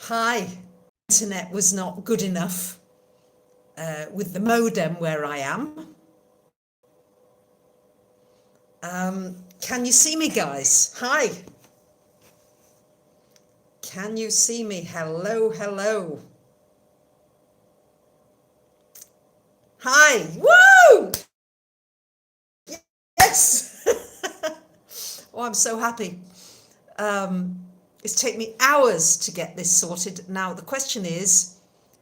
Hi, internet was not good enough with the modem where I am. Can you see me, guys? Hi. Can you see me? Hello, hello. Hi. Woo! Yes. Oh, I'm so happy. It's taken me hours to get this sorted. Now, the question is,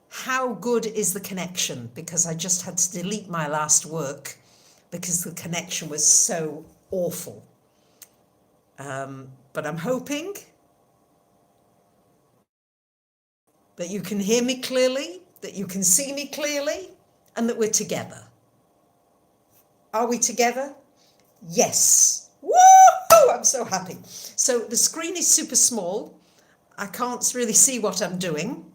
how good is the connection? Because I just had to delete my last work because the connection was so awful. But I'm hoping that you can hear me clearly, that you can see me clearly, and that we're together. Are we together? Yes. Woo! I'm so happy. So the screen is super small. I can't really see what I'm doing,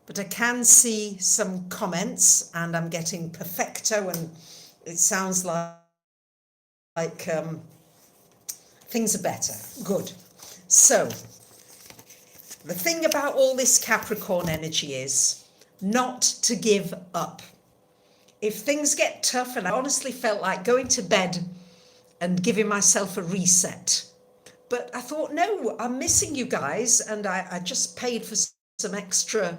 but I can see some comments, and I'm getting perfecto, and it sounds like things are better. Good. So the thing about all this Capricorn energy is not to give up. If things get tough, and I honestly felt like going to bed and giving myself a reset, but I thought, no, I'm missing you guys, and I just paid for some extra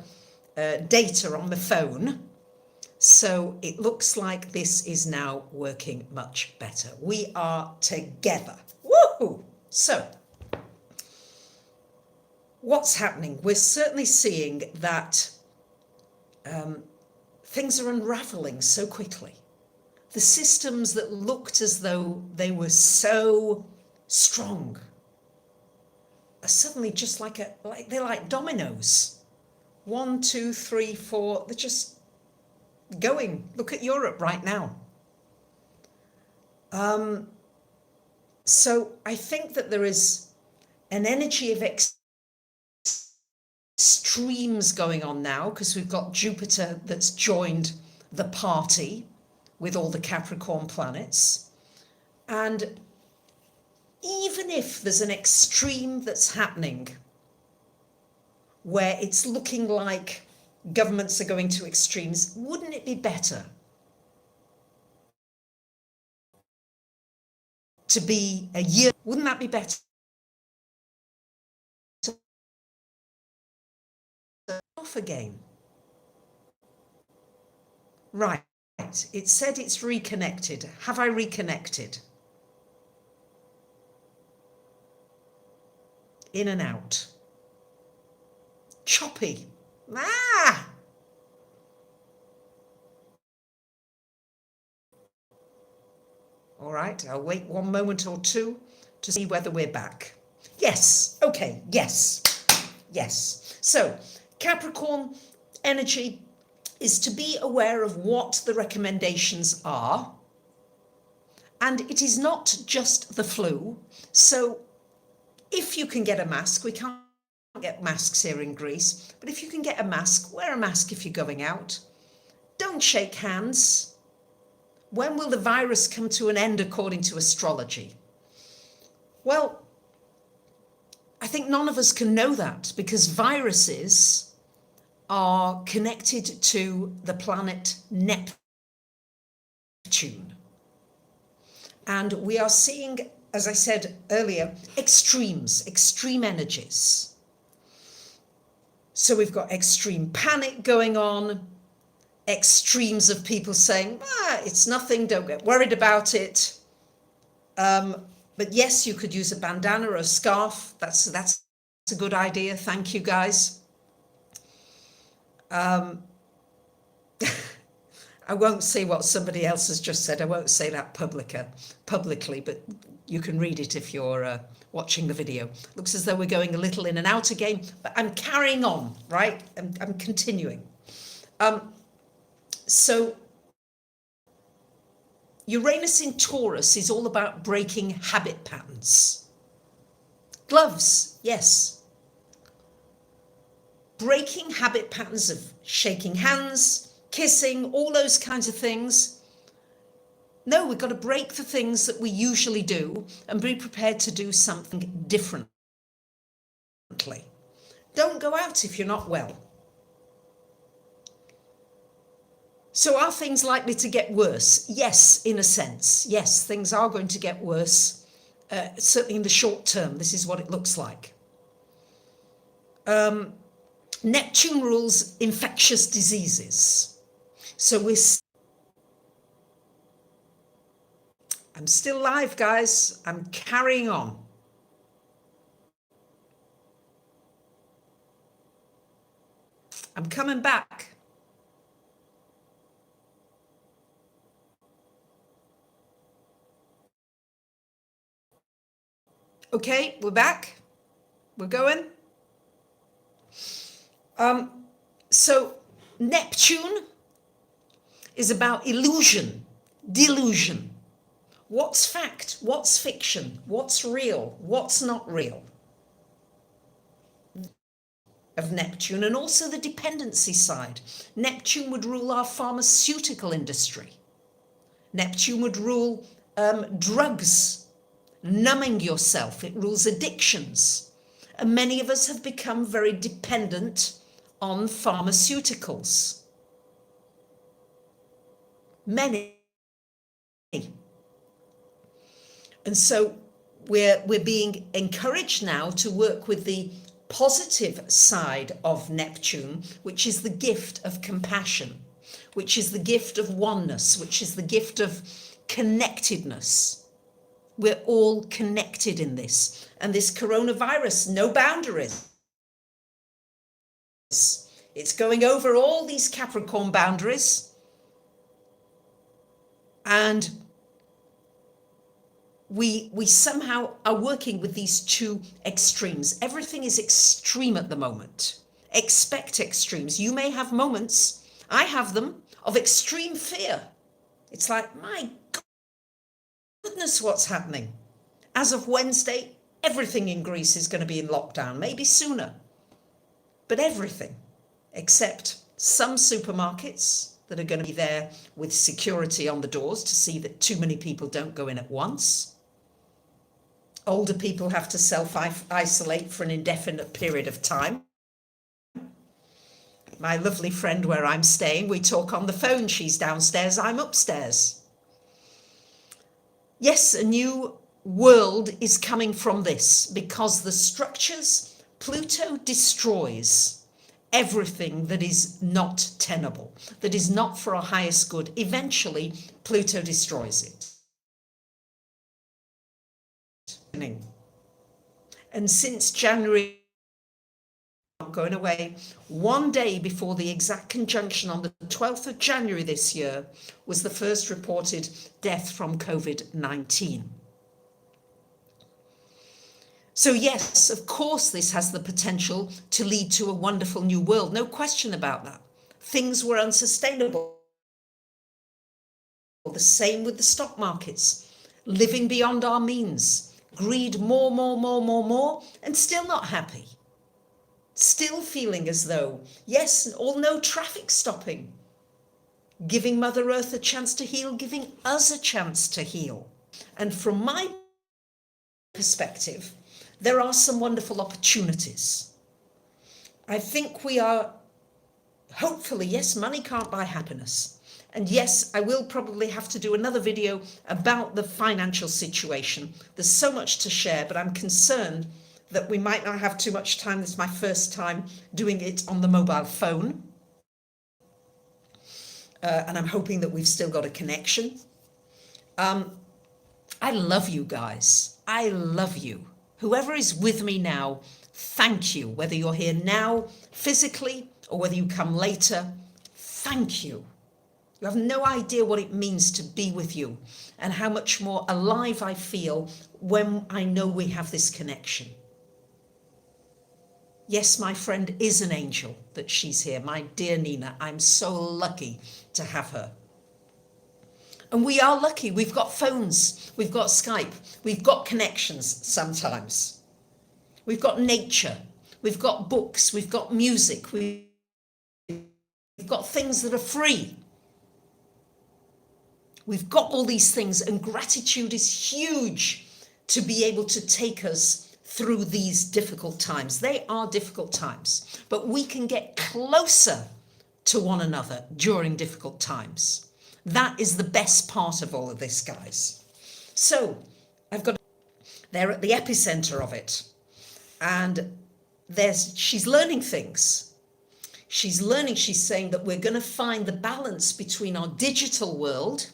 data on the phone. So it looks like this is now working much better. We are together. Woohoo! So what's happening? We're certainly seeing that things are unraveling so quickly. The systems that looked as though they were so strong are suddenly just they're like dominoes. 1, 2, 3, 4, they're just going. Look at Europe right now. So I think that there is an energy of extremes going on now, because we've got Jupiter that's joined the party with all the Capricorn planets. And even if there's an extreme that's happening where it's looking like governments are going to extremes, wouldn't it be better to be a year? Wouldn't that be better? Off again. Right. It said it's reconnected. Have I reconnected? In and out. Choppy. All right, I'll wait one moment or two to see whether we're back. Yes, okay, yes, yes. So Capricorn energy is to be aware of what the recommendations are. And it is not just the flu. So if you can get a mask, we can't get masks here in Greece, but if you can get a mask, wear a mask if you're going out. Don't shake hands. When will the virus come to an end according to astrology? Well, I think none of us can know that, because viruses are connected to the planet Neptune. And we are seeing, as I said earlier, extreme energies. So we've got extreme panic going on, extremes of people saying, it's nothing, don't get worried about it. But yes, you could use a bandana or a scarf. That's a good idea. Thank you, guys. I won't say what somebody else has just said. I won't say that publicly, but you can read it if you're watching the video. Looks as though we're going a little in and out again, but I'm carrying on, right? I'm continuing. So Uranus in Taurus is all about breaking habit patterns. Gloves, yes. Breaking habit patterns of shaking hands, kissing, all those kinds of things. No, we've got to break the things that we usually do and be prepared to do something differently. Don't go out if you're not well. So are things likely to get worse? Yes, in a sense. Yes, things are going to get worse. Certainly in the short term, this is what it looks like. Neptune rules infectious diseases. So I'm still live, guys. I'm carrying on. I'm coming back. Okay, we're back. We're going. So Neptune is about illusion, delusion. What's fact? What's fiction? What's real? What's not real? Of Neptune, and also the dependency side. Neptune would rule our pharmaceutical industry. Neptune would rule drugs, numbing yourself. It rules addictions. And many of us have become very dependent on pharmaceuticals. Many. And so we're being encouraged now to work with the positive side of Neptune, which is the gift of compassion, which is the gift of oneness, which is the gift of connectedness. We're all connected in this. And this coronavirus, no boundaries. It's going over all these Capricorn boundaries. And we somehow are working with these two extremes. Everything is extreme at the moment. Expect extremes. You may have moments, I have them, of extreme fear. It's like, my goodness, what's happening? As of Wednesday, everything in Greece is going to be in lockdown, maybe sooner. But everything, except some supermarkets that are going to be there with security on the doors to see that too many people don't go in at once. Older people have to self-isolate for an indefinite period of time. My lovely friend where I'm staying, we talk on the phone. She's downstairs, I'm upstairs. Yes, a new world is coming from this because the structures, Pluto destroys everything that is not tenable, that is not for our highest good. Eventually, Pluto destroys it. And since January, going away, one day before the exact conjunction on the 12th of January this year was the first reported death from COVID-19. So yes, of course, this has the potential to lead to a wonderful new world. No question about that. Things were unsustainable. The same with the stock markets. Living beyond our means. Greed, more, and still not happy. Still feeling as though, yes, no traffic stopping. Giving Mother Earth a chance to heal, giving us a chance to heal. And from my perspective, there are some wonderful opportunities. I think we are, hopefully, yes, money can't buy happiness. And yes, I will probably have to do another video about the financial situation. There's so much to share, but I'm concerned that we might not have too much time. This is my first time doing it on the mobile phone. And I'm hoping that we've still got a connection. I love you guys. I love you. Whoever is with me now, thank you. Whether you're here now physically or whether you come later, thank you. You have no idea what it means to be with you and how much more alive I feel when I know we have this connection. Yes, my friend is an angel that she's here. My dear Nina, I'm so lucky to have her. And we are lucky. We've got phones, we've got Skype, we've got connections sometimes. We've got nature, we've got books, we've got music, we've got things that are free. We've got all these things, and gratitude is huge to be able to take us through these difficult times. They are difficult times, but we can get closer to one another during difficult times. That is the best part of all of this, guys. So they're at the epicenter of it, and she's learning things. She's saying that we're going to find the balance between our digital world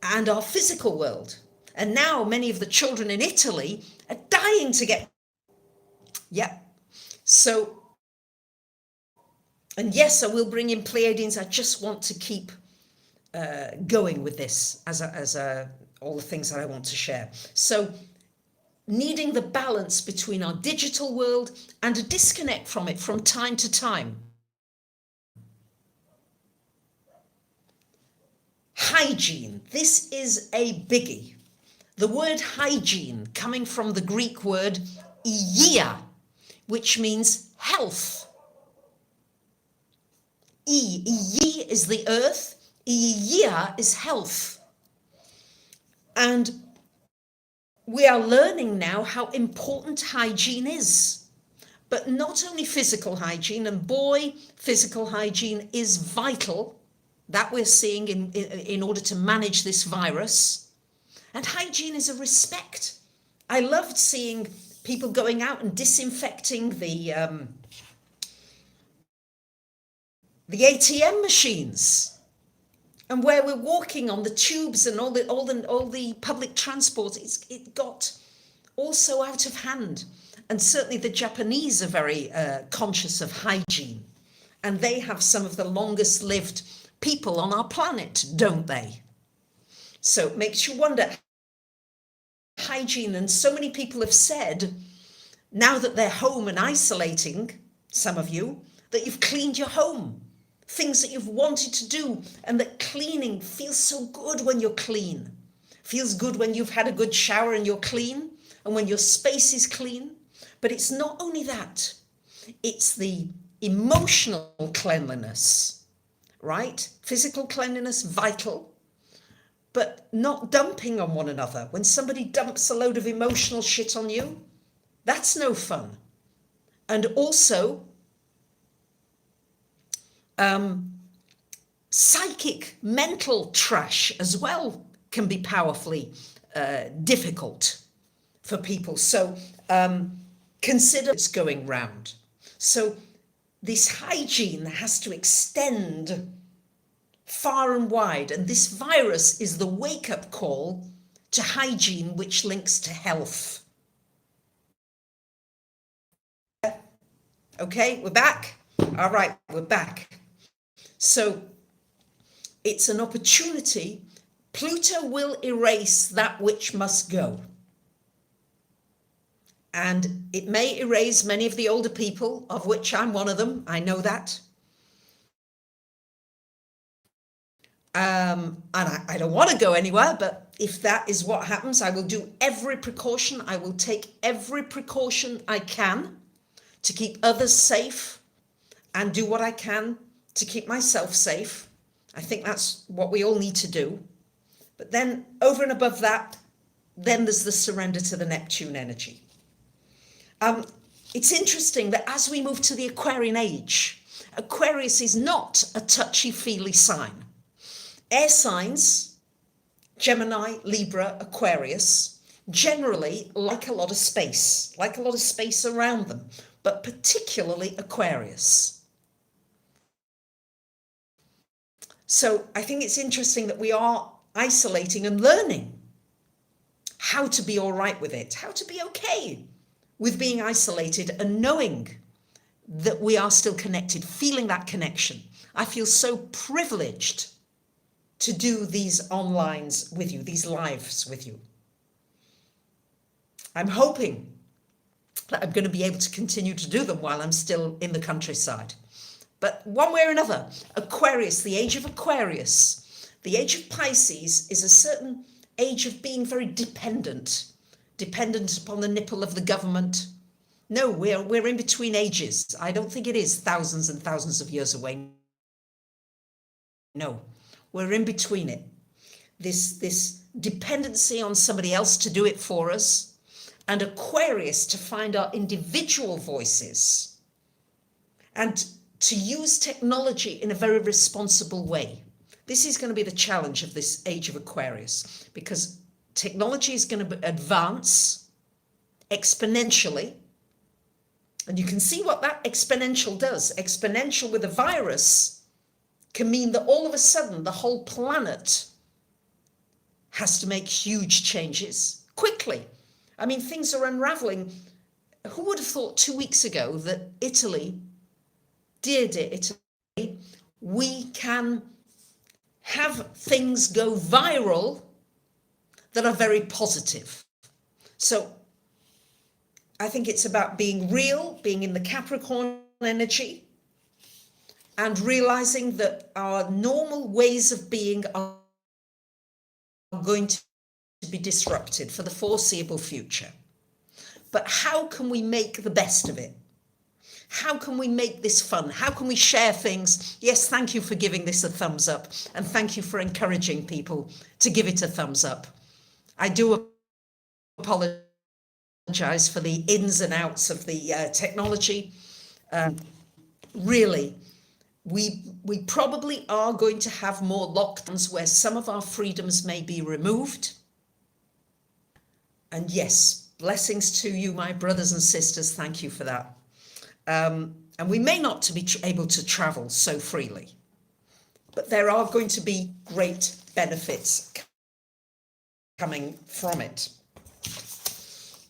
and our physical world. And now many of the children in Italy are dying to get, So, and yes, I will bring in Pleiadians. I just want to keep going with this as all the things that I want to share. So, needing the balance between our digital world and a disconnect from it from time to time. Hygiene. This is a biggie. The word hygiene, coming from the Greek word υγεία, which means health. Υγεία is the earth, υγεία is health. And we are learning now how important hygiene is. But not only physical hygiene, and boy, physical hygiene is vital, that we're seeing in order to manage this virus. And hygiene is a respect. I loved seeing people going out and disinfecting the ATM machines, and where we're walking on the tubes and all the public transport. It got also out of hand. And certainly the Japanese are very conscious of hygiene, and they have some of the longest lived people on our planet, don't they? So it makes you wonder, hygiene. And so many people have said, now that they're home and isolating, some of you, that you've cleaned your home, things that you've wanted to do, and that cleaning feels so good when you're clean. Feels good when you've had a good shower and you're clean, and when your space is clean. But it's not only that, it's the emotional cleanliness, right? Physical cleanliness, vital, but not dumping on one another. When somebody dumps a load of emotional shit on you, that's no fun. And also, psychic, mental trash as well can be powerfully difficult for people. So consider it's going round. So this hygiene has to extend far and wide, and this virus is the wake-up call to hygiene, which links to health. Okay, we're back. All right, we're back. So it's an opportunity. Pluto will erase that which must go. And it may erase many of the older people, of which I'm one of them. I know that. And I don't want to go anywhere, but if that is what happens, I will do every precaution. I will take every precaution I can to keep others safe and do what I can to keep myself safe. I think that's what we all need to do. But then over and above that, then there's the surrender to the Neptune energy. It's interesting that as we move to the Aquarian age, Aquarius is not a touchy-feely sign. Air signs, Gemini, Libra, Aquarius, generally like a lot of space around them, but particularly Aquarius. So I think it's interesting that we are isolating and learning how to be all right with it, how to be okay with being isolated and knowing that we are still connected, feeling that connection. I feel so privileged to do these onlines with you, these lives with you. I'm hoping that I'm going to be able to continue to do them while I'm still in the countryside. But one way or another, Aquarius, the age of Aquarius, the age of Pisces is a certain age of being very dependent upon the nipple of the government. No, we're in between ages. I don't think it is thousands and thousands of years away. No, we're in between it. This dependency on somebody else to do it for us, and Aquarius to find our individual voices and to use technology in a very responsible way. This is going to be the challenge of this age of Aquarius, because technology is going to advance exponentially. And you can see what that exponential does. Exponential with a virus can mean that all of a sudden the whole planet has to make huge changes quickly. I mean, things are unraveling. Who would have thought 2 weeks ago that Italy, dear Italy, we can have things go viral that are very positive. So I think it's about being real, being in the Capricorn energy, and realizing that our normal ways of being are going to be disrupted for the foreseeable future. But how can we make the best of it? How can we make this fun? How can we share things? Yes, thank you for giving this a thumbs up, and thank you for encouraging people to give it a thumbs up. I do apologize for the ins and outs of the technology. Really, we probably are going to have more lockdowns where some of our freedoms may be removed. And yes, blessings to you, my brothers and sisters. Thank you for that. And we may not be able to travel so freely, but there are going to be great benefits coming from it.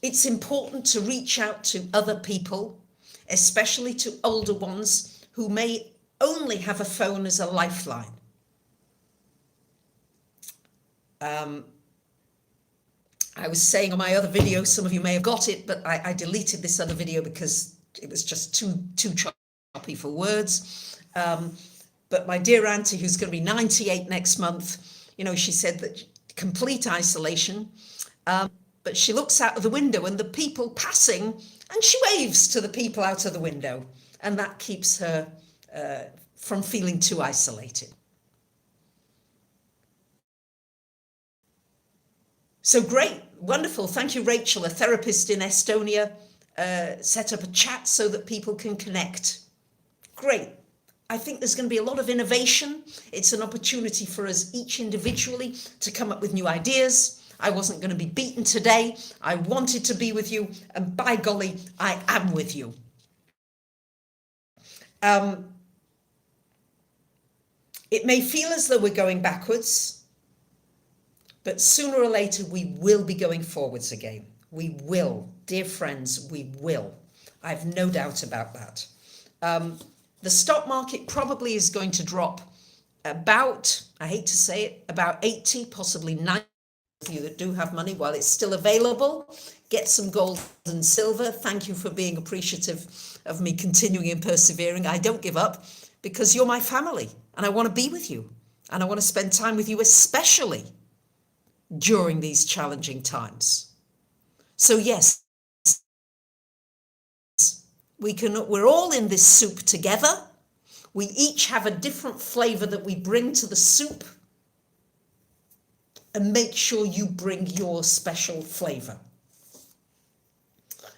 It's important to reach out to other people, especially to older ones who may only have a phone as a lifeline. I was saying on my other video, some of you may have got it, but I deleted this other video because it was just too choppy for words. But my dear auntie, who's going to be 98 next month, you know, she said that complete isolation, but she looks out of the window and the people passing, and she waves to the people out of the window, and that keeps her from feeling too isolated. So great, wonderful. Thank you, Rachel, a therapist in Estonia, set up a chat so that people can connect. Great. I think there's going to be a lot of innovation. It's an opportunity for us each individually to come up with new ideas. I wasn't going to be beaten today. I wanted to be with you, and by golly, I am with you. It may feel as though we're going backwards, but sooner or later we will be going forwards again. We will, dear friends, we will. I have no doubt about that. The stock market probably is going to drop about, I hate to say it, about 80, possibly 90 of you that do have money while it's still available. Get some gold and silver. Thank you for being appreciative of me continuing and persevering. I don't give up because you're my family and I want to be with you and I want to spend time with you, especially during these challenging times. So yes, we're all in this soup together. We each have a different flavor that we bring to the soup, and make sure you bring your special flavor.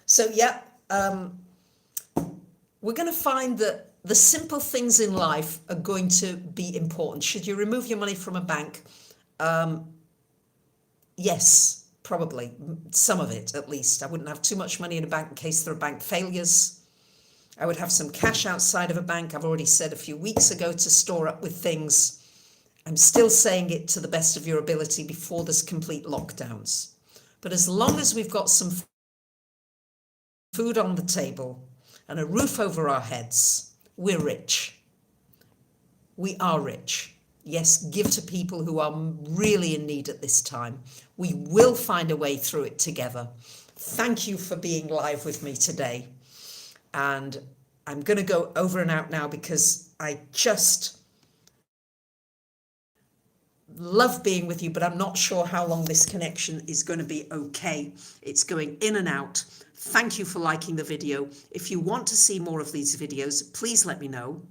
So yeah, we're going to find that the simple things in life are going to be important. Should you remove your money from a bank? Yes, probably. Some of it, at least. I wouldn't have too much money in a bank in case there are bank failures. I would have some cash outside of a bank. I've already said a few weeks ago to store up with things. I'm still saying it to the best of your ability before there's complete lockdowns. But as long as we've got some food on the table and a roof over our heads, we're rich. We are rich. Yes, give to people who are really in need at this time. We will find a way through it together. Thank you for being live with me today. And I'm going to go over and out now because I just love being with you, but I'm not sure how long this connection is going to be okay. It's going in and out. Thank you for liking the video. If you want to see more of these videos, please let me know,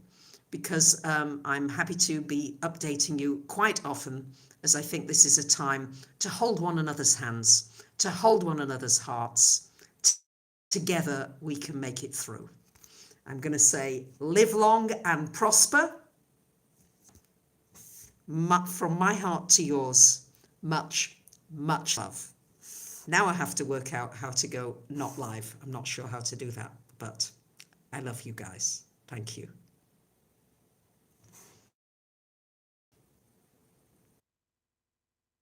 because I'm happy to be updating you quite often as I think this is a time to hold one another's hands, to hold one another's hearts. Together we can make it through. I'm going to say live long and prosper. From my heart to yours, much, much love. Now I have to work out how to go not live. I'm not sure how to do that, but I love you guys. Thank you.